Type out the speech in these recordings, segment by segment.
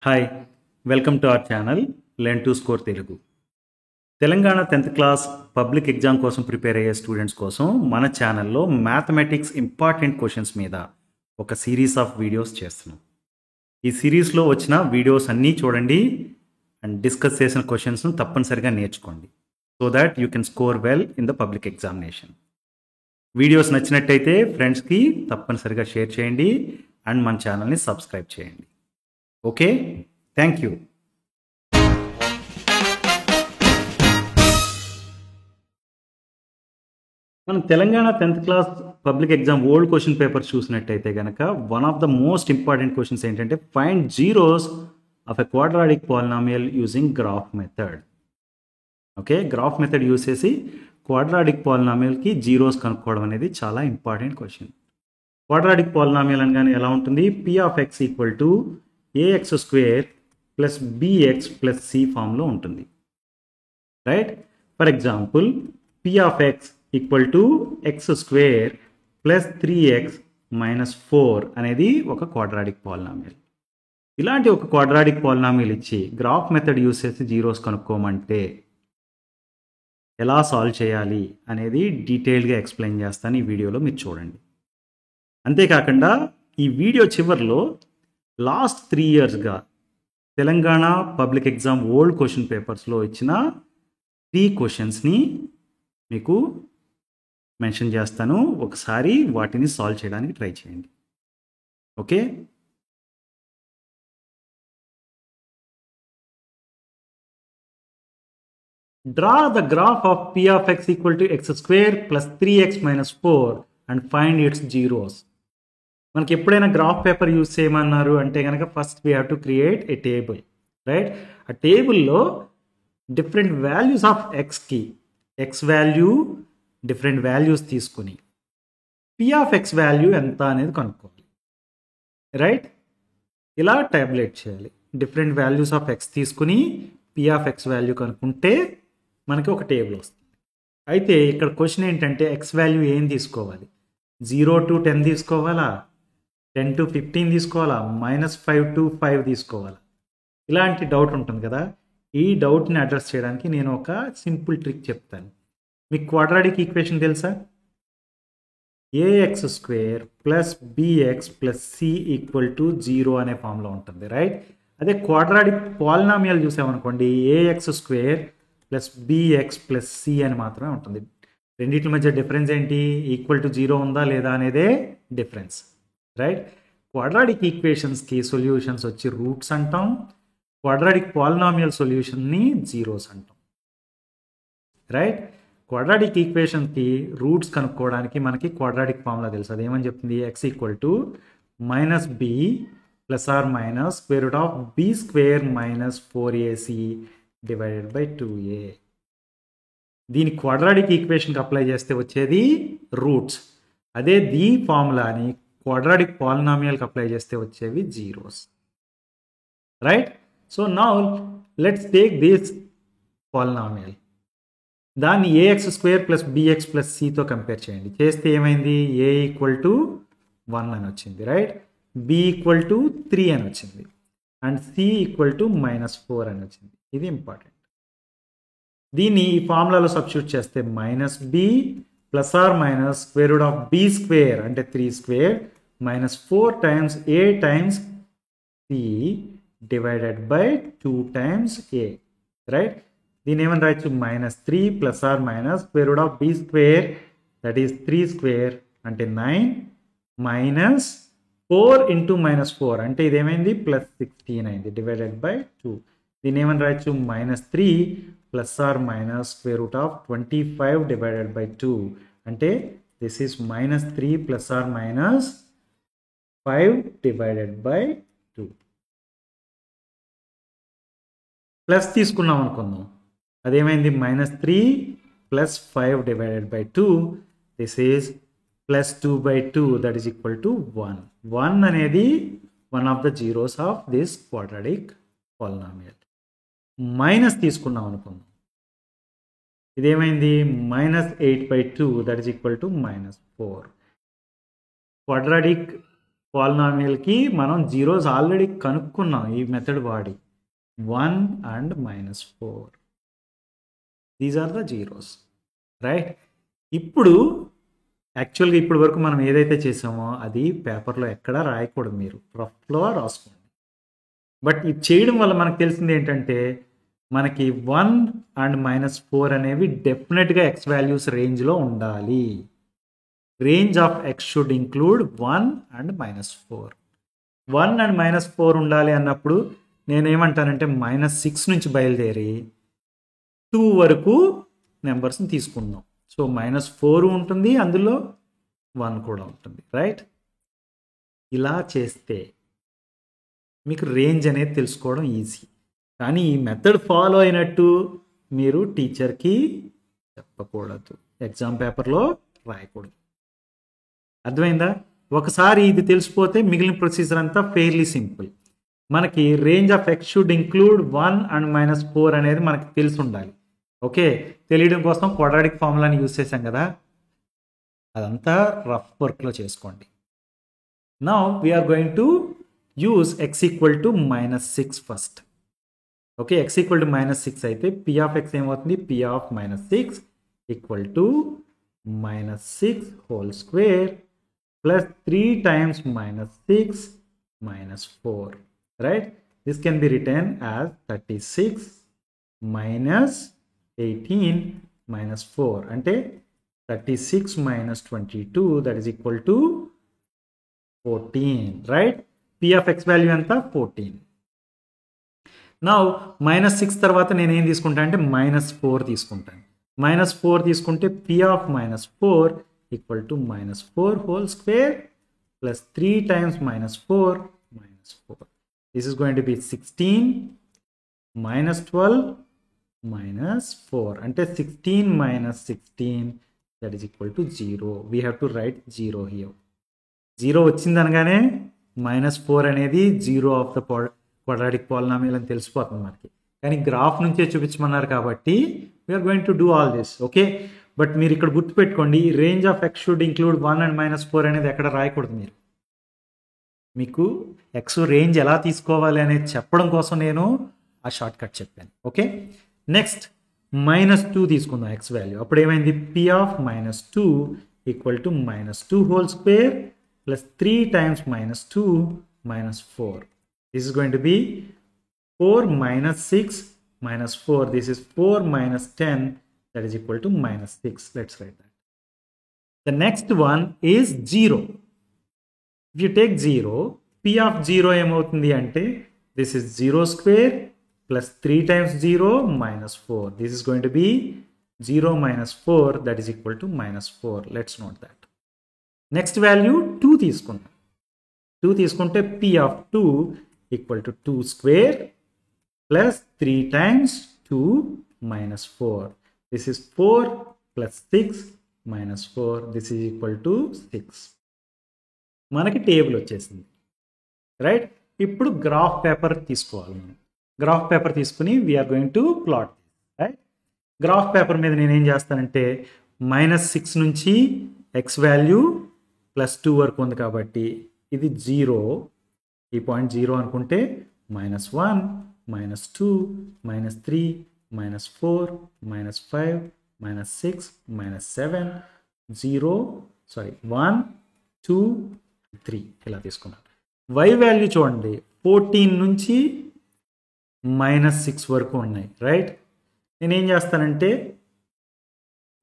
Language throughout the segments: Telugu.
Hi welcome to our channel learn to score Telugu. Telangana 10th class public exam కోసం ప్రిపేర్ అయ్యే స్టూడెంట్స్ కోసం మన ఛానల్లో మ్యాథమెటిక్స్ ఇంపార్టెంట్ క్వశ్చన్స్ మీద ఒక సిరీస్ ఆఫ్ వీడియోస్ చేస్తున్నాం. ఈ సిరీస్లో వచ్చిన వీడియోస్ అన్నీ చూడండి అండ్ డిస్కస్ చేసిన క్వశ్చన్స్ను తప్పనిసరిగా నేర్చుకోండి so that you can score well in the public examination. Videos నచ్చినట్టయితే ఫ్రెండ్స్కి తప్పనిసరిగా షేర్ చేయండి అండ్ మన ఛానల్ని సబ్స్క్రైబ్ చేయండి. Okay, thank you. మనం Telangana 10th class public exam old question papers చూసినట్టయితే కనుక one of the most important questions ఏంటంటే find zeros of a quadratic polynomial using graph method. Okay, graph method use చేసి క్వాడ్రాటిక్ పాలినామియల్కి జీరోస్ కనుక్కోవడం అనేది చాలా ఇంపార్టెంట్ క్వశ్చన్. క్వాడ్రాటిక్ పాలినామియల్ అనగానే ఎలా ఉంటుంది? P of x equal to a x square plus b x plus c ఫామ్లో ఉంటుంది, right? For example p of x equal to x square plus 3x minus 4 అనేది ఒక క్వాడ్రాటిక్ పాలినామియల్. ఇలాంటి ఒక క్వాడ్రాటిక్ పాలినామియల్ ఇచ్చి గ్రాఫ్ మెథడ్ యూస్ చేసి జీరోస్ కనుక్కోమంటే ఎలా సాల్వ్ చేయాలి అనేది డీటెయిల్గా ఎక్స్ప్లెయిన్ చేస్తాను ఈ వీడియోలో, మీరు చూడండి. అంతేకాకుండా ఈ వీడియో చివరిలో లాస్ట్ 3 ఇయర్స్గా Telangana public exam old question పేపర్స్లో ఇచ్చిన 3 క్వశ్చన్స్ని మీకు మెన్షన్ చేస్తాను. ఒకసారి వాటిని సాల్వ్ చేయడానికి ట్రై చేయండి. Okay, draw the graph of p of x equal to x square plus 3x minus 4 and find its zeros. మనకి ఎప్పుడైనా గ్రాఫ్ పేపర్ యూజ్ చేయమన్నారు అంటే కనుక first we have to create a table, right? ఆ టేబుల్లో డిఫరెంట్ వాల్యూస్ ఆఫ్ ఎక్స్కి ఎక్స్ వాల్యూ డిఫరెంట్ వాల్యూస్ తీసుకుని పి ఆఫ్ ఎక్స్ వాల్యూ ఎంత అనేది కనుక్కోవాలి, రైట్? ఇలా టాబ్యులేట్ చేయాలి. డిఫరెంట్ వాల్యూస్ ఆఫ్ ఎక్స్ తీసుకుని పి ఆఫ్ ఎక్స్ వాల్యూ కనుక్కుంటే మనకి ఒక టేబుల్ వస్తుంది. అయితే ఇక్కడ క్వశ్చన్ ఏంటంటే ఎక్స్ వాల్యూ ఏం తీసుకోవాలి? 0 to 10 తీసుకోవాలా, 10 to 15 తీసుకోవాలా, -5 to 5 తీసుకోవాలా? ఇలాంటి డౌట్ ఉంటుంది కదా. ఈ డౌట్ని అడ్రస్ చేయడానికి నేను ఒక సింపుల్ ట్రిక్ చెప్తాను. మీకు క్వాడ్రాటిక్ ఈక్వేషన్ తెలుసా? A x square plus b x plus c equal to 0 అనే ఫామ్లో ఉంటుంది, రైట్? అదే క్వాడ్రాటిక్ పాలినామియల్ చూసామనుకోండి, a x square plus b x plus c అని మాత్రమే ఉంటుంది. రెండింటి మధ్య డిఫరెన్స్ ఏంటి? ఈక్వల్ టు 0 ఉందా లేదా అనేదే డిఫరెన్స్, రైట్? క్వాడ్రాటిక్ ఈక్వేషన్స్కి సొల్యూషన్స్ వచ్చి రూట్స్ అంటాం, క్వాడ్రాటిక్ పాలినామియల్ సొల్యూషన్ని జీరోస్ అంటాం, రైట్? క్వాడ్రాటిక్ ఈక్వేషన్కి రూట్స్ కనుక్కోవడానికి మనకి క్వాడ్రాటిక్ ఫార్ములా తెలుసు. అదేమని చెప్తుంది? X equal to minus b plus or minus square root of b square minus 4ac divided by 2a. దీని క్వాడ్రాటిక్ ఈక్వేషన్కి అప్లై చేస్తే వచ్చేది రూట్స్. అదే దీ ఫార్ములాని క్వాడ్రాటిక్ పాలినామియల్కి అప్లై చేస్తే వచ్చేవి zeros, right? So now let's take this polynomial. దాన్ని a x square plus b x plus సితో కంపేర్ చేయండి. చేస్తే ఏమైంది? ఏ ఈక్వల్ టు 1 అని వచ్చింది, రైట్? బి ఈక్వల్ టు 3 అని వచ్చింది అండ్ సి ఈక్వల్ టు -4 అని వచ్చింది. ఇది ఇంపార్టెంట్. దీన్ని ఈ ఫార్ములాలో సబ్స్టిట్యూట్ చేస్తే minus b plus or minus square root of b square అంటే 3 square minus 4 times a times c divided by 2 times a, right? దీని ఏమని రాయొచ్చు? -3 plus or minus square root of b square that is 3 square అంటే 9 మైనస్ 4 ఇంటూ -4 అంటే ఇదేమైంది? +16 అయింది డివైడెడ్ బై 2. దీని ఏమని రాయొచ్చు? -3 plus or minus square root of 25 divided by 2 అంటే this is -3 plus or minus 5 divided by 2. Plus తీసుకున్నాం అనుకుందాం, అదేమైంది? -3 plus 5 divided by 2 this is +2/2 that is equal to 1. 1 అనేది one of the zeros of this quadratic polynomial. Minus తీసుకున్నాం అనుకుందాం, ఇదేమైంది? -8/2 that is equal to -4. Quadratic పాలినామియల్కి మనం జీరోస్ ఆల్రెడీ కనుక్కున్నాం ఈ మెథడ్ వాడి 1 and -4. These are the zeros, right? ఇప్పుడు యాక్చువల్గా ఇప్పటి వరకు మనం ఏదైతే చేసామో అది పేపర్లో ఎక్కడా రాయకూడదు, మీరు రఫ్లో రాసుకోండి. బట్ ఇది చేయడం వల్ల మనకు తెలిసింది ఏంటంటే మనకి 1 and -4 అనేవి డెఫినెట్గా ఎక్స్ వాల్యూస్ రేంజ్లో ఉండాలి. Range of x should include 1 and -4. 1 and -4 ఉండాలి అన్నప్పుడు నేనేమంటానంటే -6 నుంచి బయలుదేరి 2 వరకు నెంబర్స్ని తీసుకుందాం. సో -4 ఉంటుంది, అందులో 1 కూడా ఉంటుంది, రైట్? ఇలా చేస్తే మీకు రేంజ్ అనేది తెలుసుకోవడం ఈజీ. కానీ ఈ మెథడ్ ఫాలో అయినట్టు మీరు టీచర్కి చెప్పకూడదు, ఎగ్జామ్ పేపర్లో రాయకూడదు. అర్థమైందా? ఒకసారి ఇది తెలిసిపోతే మిగిలిన ప్రొసీజర్ అంతా ఫెయిర్లీ సింపుల్. మనకి range of x should include 1 and -4 అనేది మనకి తెలిసి ఉండాలి. ఓకే, తెలియడం కోసం క్వాడ్రాటిక్ ఫార్ములాని యూజ్ చేసాం కదా, అదంతా రఫ్ వర్క్లో చేసుకోండి. Now we're going to use x equal to -6 first. Okay, x equal to -6 అయితే p ఆఫ్ x ఏమవుతుంది? p of -6 equal to -6 whole square plus 3 times -6 -4, right? This can be written as 36 minus 18 minus 4 అంటే 36 minus 22 that is equal to 14, right? p of x value ఎంత? 14. నౌ -6 తర్వాత నేను ఏం తీసుకుంటా అంటే -4 తీసుకుంటాను. -4 తీసుకుంటే p of -4 equal to -4 whole square plus 3 times -4 -4. This is going to be 16 minus 12 minus 4. Ante 16 minus 16 that is equal to 0. We have to write 0 here. 0 వచ్చిందనగానే -4 అనేది 0 ఆఫ్ ద క్వాడ్రాటిక్ పాలినామియల్ అని తెలిసిపోతుంది మనకి. కానీ గ్రాఫ్ నుంచే చూపించమన్నారు కాబట్టి we're going to do all this. Okay, but మీరు ఇక్కడ గుర్తుపెట్టుకోండి, range of x should include 1 and -4 అనేది ఎక్కడ రాయకూడదు. మీకు ఎక్స్ రేంజ్ ఎలా తీసుకోవాలి అనేది చెప్పడం కోసం నేను ఆ షార్ట్ కట్ చెప్పాను. ఓకే, నెక్స్ట్ -2 తీసుకుందాం ఎక్స్ వాల్యూ. అప్పుడు ఏమైంది? p of -2 equal to -2 whole square plus 3 times -2 -4. This is going to be 4 minus 6 minus 4. This is 4 minus 10. That is equal to -6. Let's write that. The next one is 0. If you take 0, p of 0 ఏమవుతుంది అంటే this is 0 square plus 3 times 0 minus 4. This is going to be 0 minus 4. That is equal to -4. Let's note that. Next value 2 తీసుకుంటాం. 2 తీసుకుంటే p of 2 equal to 2 square plus 3 times 2 minus 4. This is 4 plus 6 minus 4. This is equal to 6. మనకి టేబుల్ వచ్చేసింది, రైట్? ఇప్పుడు గ్రాఫ్ పేపర్ తీసుకోవాలి. మనం గ్రాఫ్ పేపర్ తీసుకుని we're going to plot, right? Graph paper మీద నేను ఏం చేస్తానంటే -6 నుంచి ఎక్స్ వాల్యూ +2 వరకు ఉంది కాబట్టి ఇది 0, ఈ పాయింట్ 0 అనుకుంటే -1 -2 -3 -4 -5 -6 -7 0 1 2 3 ఇలా తీసుకున్నాను. y వాల్యూ చూడండి 14 నుంచి -6 వరకు ఉన్నాయి, రైట్? నేనేం చేస్తానంటే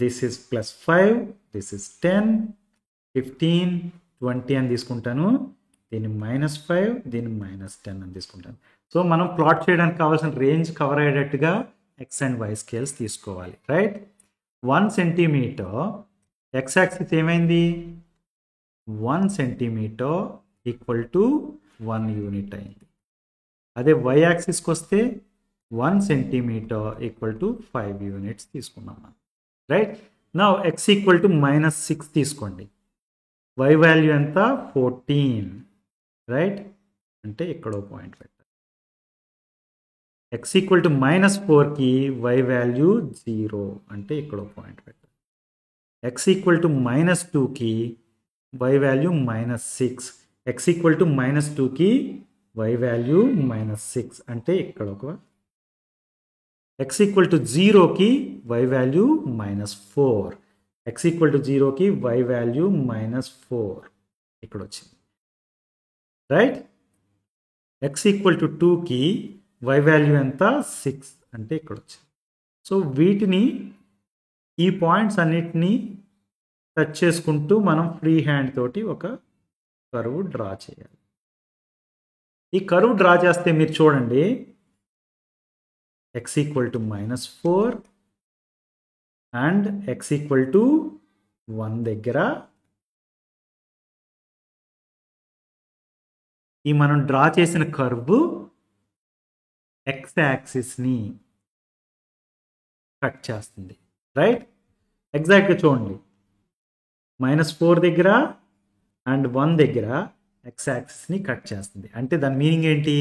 దిస్ ఇస్ +5, దిస్ ఇస్ 10 15 20 అని తీసుకుంటాను. దీన్ని -5, దీన్ని -10 అని తీసుకుంటాను. సో మనం ప్లాట్ చేయడానికి కావాల్సిన రేంజ్ కవర్ అయ్యేటట్టుగా ఎక్స్ అండ్ వై స్కేల్స్ తీసుకోవాలి, రైట్? 1 సెంటీమీటర్ ఎక్స్ యాక్సిస్ ఏమైంది? 1 సెంటీమీటర్ ఈక్వల్ టు 1 యూనిట్ అయింది. అదే వై యాక్సిస్కి వస్తే 1 సెంటీమీటర్ ఈక్వల్ టు 5 యూనిట్స్ తీసుకున్నాం మనం, రైట్? నా ఎక్స్ ఈక్వల్ టు -6 తీసుకోండి. వై వాల్యూ ఎంత? 14, రైట్? అంటే ఎక్కడో పాయింట్ పెట్టాలి. ఎక్స్ ఈక్వల్ టు -4కి వై వాల్యూ 0 అంటే ఇక్కడో పాయింట్ పెట్టాలి. ఎక్స్ ఈక్వల్ టు -2కి y value -6 x equal to -2కి y వాల్యూ -6 అంటే ఇక్కడ ఒక ఎక్స్ ఈక్వల్ టు 0కి y value -4, x equal to 0కి y వాల్యూ -4 ఇక్కడ వచ్చింది, రైట్. ఎక్స్ ఈక్వల్ టు 2కి y వాల్యూ ఎంత 6 అంటే ఇక్కడ వచ్చింది. సో వీటిని ఈ పాయింట్స్ అన్నిటినీ టచ్ చేసుకుంటూ మనం ఫ్రీ హ్యాండ్ తోటి ఒక కర్వ్ డ్రా చేయాలి. ఈ కర్వ్ డ్రా చేస్తే మీరు చూడండి x equal to -4 and x equal to 1 దగ్గర ఈ మనం డ్రా చేసిన కర్వ్ x యాక్సిస్ని కట్ చేస్తుంది, రైట్. ఎగ్జాక్ట్గా చూడండి -4 దగ్గర అండ్ 1 దగ్గర x యాక్సిస్ని కట్ చేస్తుంది. అంటే దాని మీనింగ్ ఏంటి?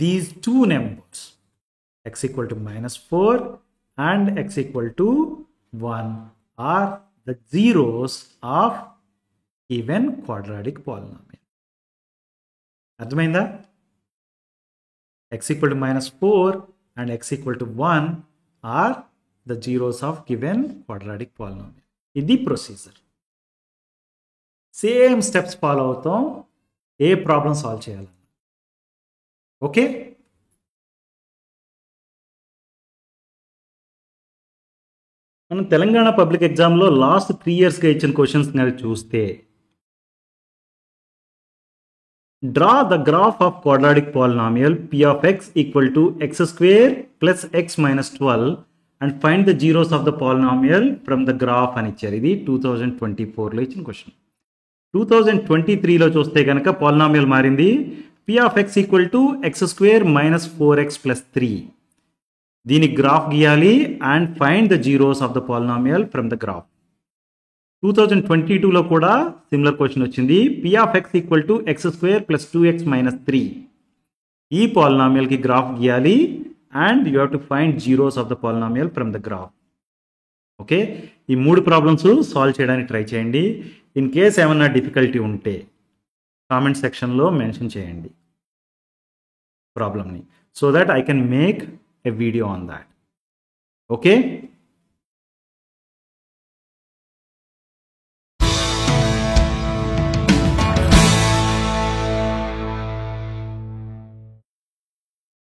These two numbers x equal to -4 and x equal to 1 are the zeros of even quadratic polynomial. అర్థమైందా? x equal to -4 and x equal to 1 are the zeros of given quadratic polynomial. ఇది ప్రొసీజర్. సేమ్ స్టెప్స్ ఫాలో అవుతాం ఏ ప్రాబ్లం సాల్వ్ చేయాలి. ఓకే, మనం తెలంగాణ పబ్లిక్ ఎగ్జామ్లో లాస్ట్ 3 yearsగా ఇచ్చిన క్వశ్చన్స్ చూస్తే draw the graph of quadratic polynomial p of x equal to x² plus x - 12 and find the zeros of the polynomial from the graph అని ఇచ్చారు. ఇది 2024లో ఇచ్చిన క్వశ్చన్. 2023లో చూస్తే కనుక పాలినామియల్ మారింది. p of x equal to x² - 4x + 3. దీని గ్రాఫ్ గీయాలి and find the zeros of the polynomial from the graph. 2022లో కూడా సిమిలర్ క్వశ్చన్ వచ్చింది. p of x equal to x² + 2x - 3. ఈ పాలినామియల్కి గ్రాఫ్ గీయాలి and you have to find zeros of the polynomial from the graph. Okay, ఈ 3 ప్రాబ్లమ్స్ సాల్వ్ చేయడానికి ట్రై చేయండి. ఇన్ కేస్ ఏమన్నా డిఫికల్టీ ఉంటే కామెంట్ సెక్షన్లో మెన్షన్ చేయండి ప్రాబ్లమ్ని, so that I can make a video on that. Okay.